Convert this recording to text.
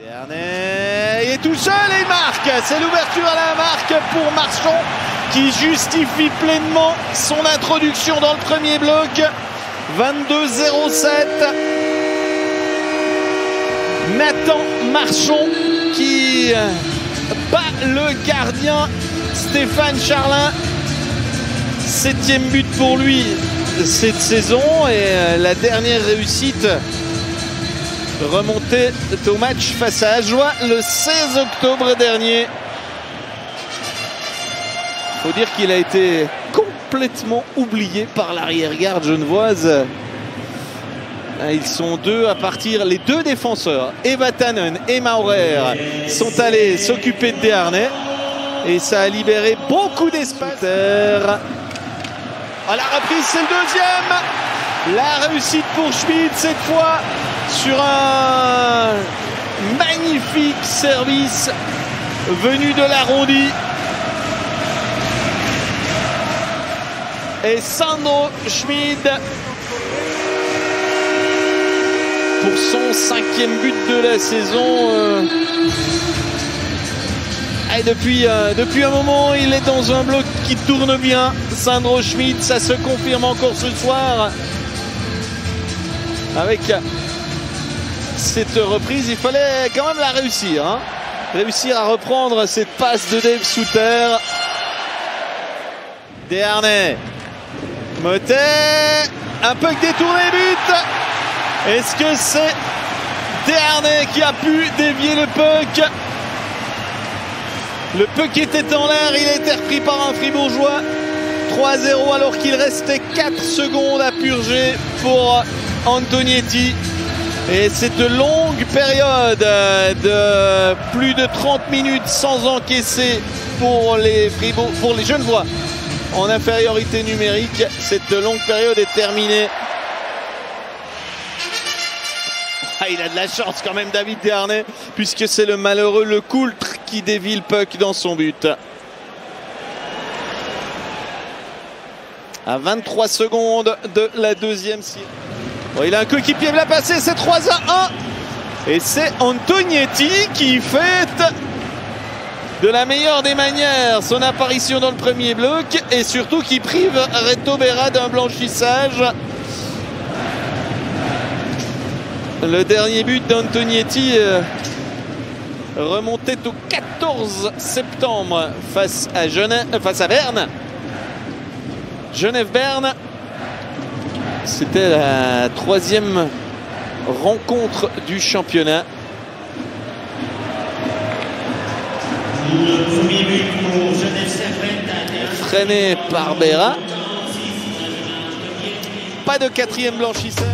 Desharnais est tout seul et il marque. C'est l'ouverture à la marque pour Marchand qui justifie pleinement son introduction dans le premier bloc. 22-07. Nathan Marchand qui bat le gardien Stéphane Charlin. 7e but pour lui cette saison et la dernière réussite remontée au match face à Ajoie le 16 octobre dernier. Il faut dire qu'il a été complètement oublié par l'arrière-garde genevoise. Ils sont deux à partir, les deux défenseurs, Eva Tannen et Maurer, sont allés s'occuper de Desharnais et ça a libéré beaucoup d'espace. À la reprise, c'est le deuxième. La réussite pour Schmid cette fois sur un magnifique service venu de l'arrondi. Et Sandro Schmid pour son 5e but de la saison. Et depuis un moment, il est dans un bloc qui tourne bien. Sandro Schmid, ça se confirme encore ce soir. Avec cette reprise, il fallait quand même la réussir. Hein. Réussir à reprendre cette passe de Dave Souter. Desharnais. Motet. Un peu détourné but. Est-ce que c'est Desharnais qui a pu dévier le puck? Le puck était en l'air, il a été repris par un Fribourgeois. 3-0 alors qu'il restait 4 secondes à purger pour Antonietti. Et cette longue période de plus de 30 minutes sans encaisser pour les Genevois en infériorité numérique. Cette longue période est terminée. Il a de la chance quand même, David Desharnais, puisque c'est le malheureux Le Coultre qui dévie le puck dans son but. À 23 secondes de la deuxième série. Bon, il a un coéquipier bien passé, c'est 3-1. Et c'est Antonietti qui fête de la meilleure des manières son apparition dans le premier bloc et surtout qui prive Reto Berra d'un blanchissage. Le dernier but d'Antonietti remontait au 14 septembre face à Berne. Genève-Berne. C'était la 3e rencontre du championnat. Le premier but pour Genève-Servette. Freiné par Berra. Pas de 4e blanchisseur.